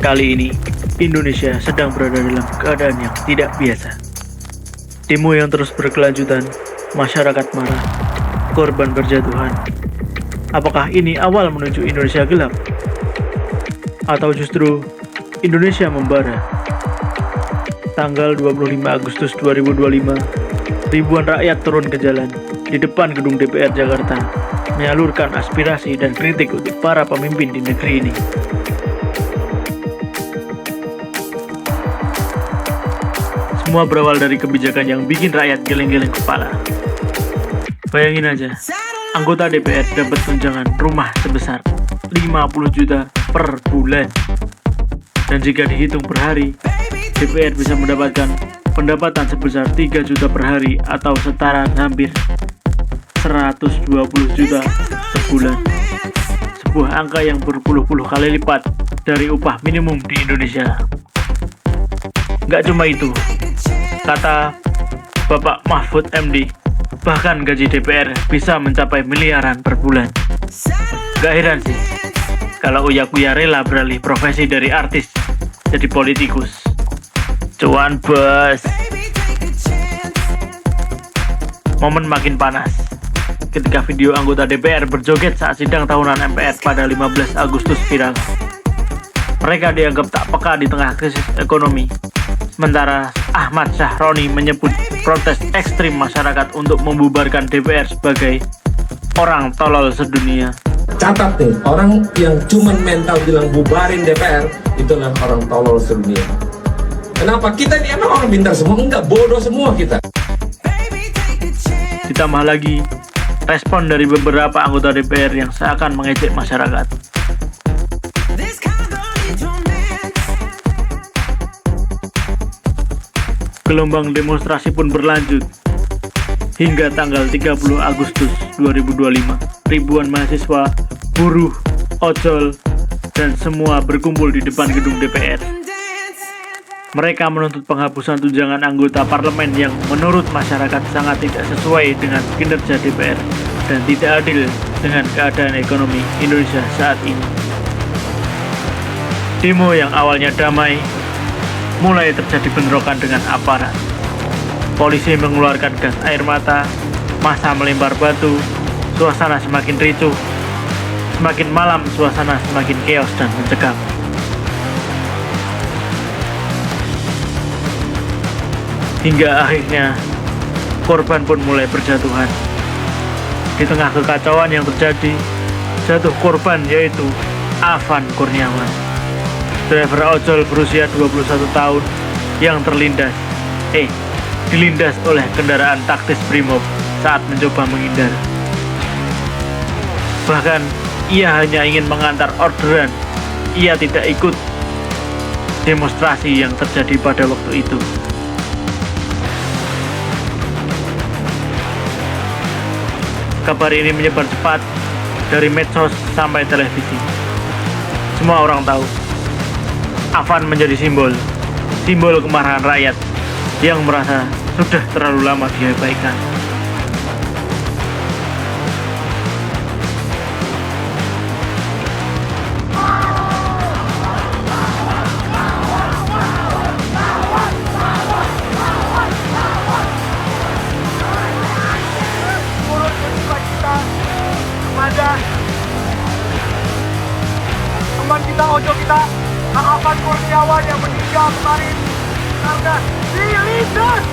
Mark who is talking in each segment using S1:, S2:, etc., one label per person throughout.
S1: Kali ini, Indonesia sedang berada dalam keadaan yang tidak biasa. Demo yang terus berkelanjutan, masyarakat marah, korban berjatuhan. Apakah ini awal menuju Indonesia gelap? Atau justru Indonesia membara? Tanggal 25 Agustus 2025, ribuan rakyat turun ke jalan di depan gedung DPR Jakarta, menyalurkan aspirasi dan kritik untuk para pemimpin di negeri ini. Semua berawal dari kebijakan yang bikin rakyat geleng-geleng kepala. Bayangin aja, anggota DPR dapat tunjangan rumah sebesar 50 juta per bulan. Dan jika dihitung per hari, DPR bisa mendapatkan pendapatan sebesar 3 juta per hari atau setara hampir 120 juta sebulan. Sebuah angka yang berpuluh-puluh kali lipat dari upah minimum di Indonesia. Gak cuma itu, kata Bapak Mahfud MD, bahkan gaji DPR bisa mencapai miliaran per bulan. Gak heran sih, kalau Uya-Kuya rela beralih profesi dari artis jadi politikus. Cuan bos. Momen makin panas ketika video anggota DPR berjoget saat sidang tahunan MPR pada 15 Agustus viral. Mereka dianggap tak peka di tengah krisis ekonomi. Sementara Ahmad Syahroni menyebut protes ekstrim masyarakat untuk membubarkan DPR sebagai orang tolol sedunia.
S2: Catat nih, orang yang cuma mental bilang bubarin DPR itu adalah orang tolol sedunia. Kenapa? Kita ini emang orang pintar semua? Enggak, bodoh semua kita.
S1: Ditambah lagi, respon dari beberapa anggota DPR yang seakan mengejek masyarakat. Gelombang demonstrasi pun berlanjut. Hingga tanggal 30 Agustus 2025, ribuan mahasiswa, buruh, ojol, dan semua berkumpul di depan gedung DPR. Mereka menuntut penghapusan tunjangan anggota parlemen yang menurut masyarakat sangat tidak sesuai dengan kinerja DPR dan tidak adil dengan keadaan ekonomi Indonesia saat ini. Demo yang awalnya damai mulai terjadi bentrokan dengan aparat. Polisi mengeluarkan gas air mata, massa melempar batu, suasana semakin ricuh. Semakin malam, suasana semakin chaos dan mencekam. Hingga akhirnya, korban pun mulai berjatuhan. Di tengah kekacauan yang terjadi, jatuh korban yaitu Afan Kurniawan, driver ojol berusia 21 tahun yang dilindas oleh kendaraan taktis Brimob saat mencoba menghindar. Bahkan, ia hanya ingin mengantar orderan. Ia tidak ikut demonstrasi yang terjadi pada waktu itu. Kabar ini menyebar cepat dari medsos sampai televisi. Semua orang tahu, Afan menjadi simbol kemarahan rakyat yang merasa sudah terlalu lama diabaikan.
S3: Kepada teman kita, ojol kita, Kang Afan Kurniawan yang meninggal kemarin karena dilindas.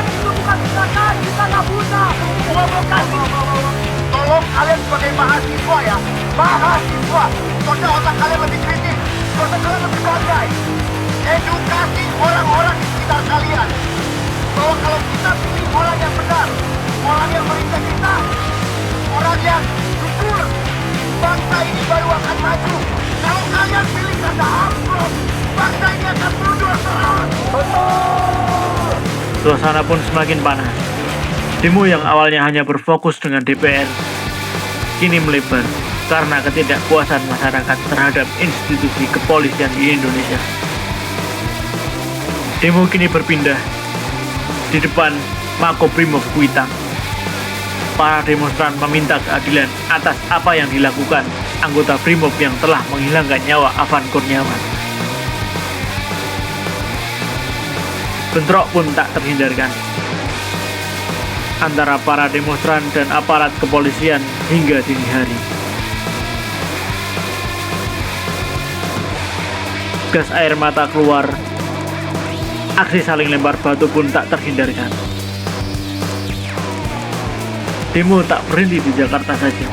S3: Itu bukan tindakan, kita nggak buta. Provokasi. Tolong kalian sebagai mahasiswa ya, mahasiswa, soalnya otak kalian lebih kritis, otak kalian lebih pandai. Edukasi orang-orang di sekitar kalian bahwa kalau kita pilih orang yang benar, orang yang berintegritas, orang yang jujur, bangsa ini baru akan maju. Kalau kalian pilih kata amplop, bangsa ini akan mundur terus.
S1: Suasana pun semakin panas. Demo yang awalnya hanya berfokus dengan DPR, kini melebar karena ketidakpuasan masyarakat terhadap institusi kepolisian di Indonesia. Demo kini berpindah di depan Makobrimob Kuitang. Para demonstran meminta keadilan atas apa yang dilakukan anggota Brimob yang telah menghilangkan nyawa Afan Kurniawan. Bentrok pun tak terhindarkan antara para demonstran dan aparat kepolisian hingga dini hari. Gas air mata keluar, aksi saling lempar batu pun tak terhindarkan. Demo tak berhenti di Jakarta saja,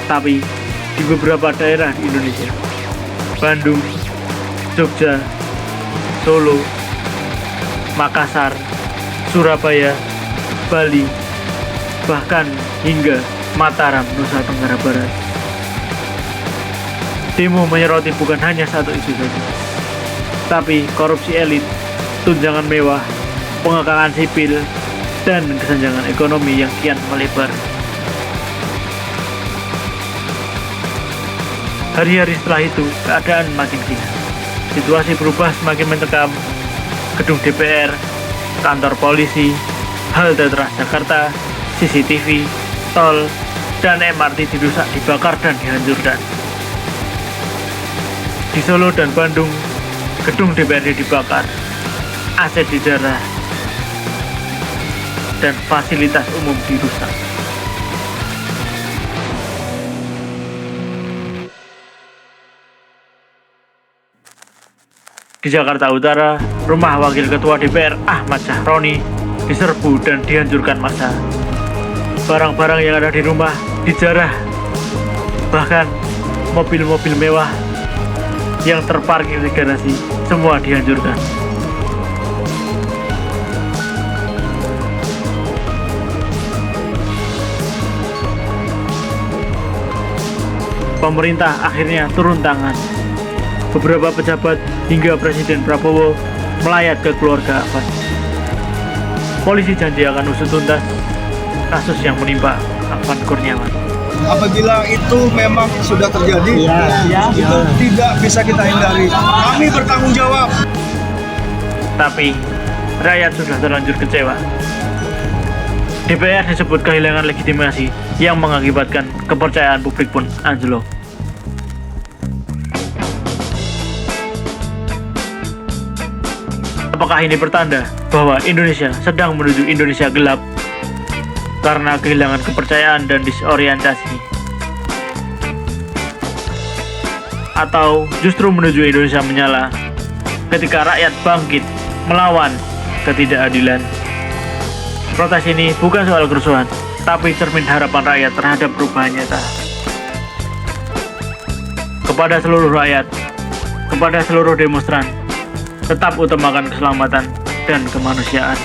S1: tapi di beberapa daerah di Indonesia, Bandung, Jogja, Solo, Makassar, Surabaya, Bali, bahkan hingga Mataram, Nusa Tenggara Barat. Demo menyoroti bukan hanya satu isu saja, tapi korupsi elit, tunjangan mewah, pengekangan sipil, dan kesenjangan ekonomi yang kian melebar. Hari-hari setelah itu, keadaan makin kian. Situasi berubah semakin mencekam. Gedung DPR, kantor polisi, halte Transjakarta, CCTV, tol, dan MRT dirusak, dibakar, dan dihancurkan. Di Solo dan Bandung, gedung DPRD dibakar, aset dijarah, dan fasilitas umum dirusak. Di Jakarta Utara, rumah Wakil Ketua DPR Ahmad Sahroni diserbu dan dihancurkan massa. Barang-barang yang ada di rumah dijarah, bahkan mobil-mobil mewah yang terparkir di garasi semua dihancurkan. Pemerintah akhirnya turun tangan. Beberapa pejabat hingga Presiden Prabowo melayat ke keluarga Afan. Polisi janji akan usut tuntas kasus yang menimpa Afan Kurniawan.
S4: Apabila itu memang sudah terjadi, itu tidak bisa kita hindari. Kami bertanggung jawab.
S1: Tapi rakyat sudah terlanjur kecewa. DPR disebut kehilangan legitimasi yang mengakibatkan kepercayaan publik pun anjlok. Apakah ini pertanda bahwa Indonesia sedang menuju Indonesia gelap karena kehilangan kepercayaan dan disorientasi? Atau justru menuju Indonesia menyala ketika rakyat bangkit melawan ketidakadilan? Protes ini bukan soal kerusuhan, tapi cermin harapan rakyat terhadap perubahan nyata. Kepada seluruh rakyat, kepada seluruh demonstran, tetap utamakan keselamatan dan kemanusiaan.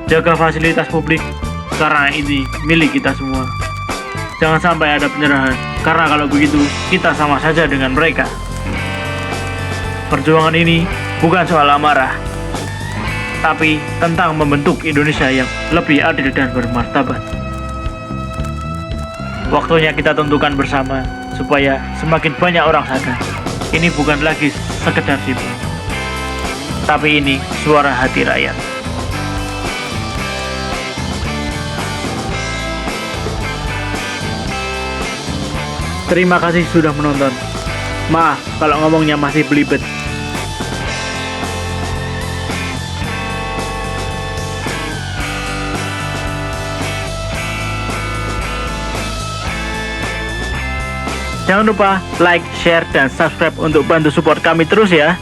S1: Jaga fasilitas publik, karena ini milik kita semua. Jangan sampai ada penyerahan, karena kalau begitu kita sama saja dengan mereka. Perjuangan ini bukan soal amarah, tapi tentang membentuk Indonesia yang lebih adil dan bermartabat. Waktunya kita tentukan bersama, supaya semakin banyak orang sadar, ini bukan lagi sekedar simbol, tapi ini suara hati rakyat. Terima kasih sudah menonton. Maaf kalau ngomongnya masih belibet. Jangan lupa like, share, dan subscribe untuk bantu support kami terus ya.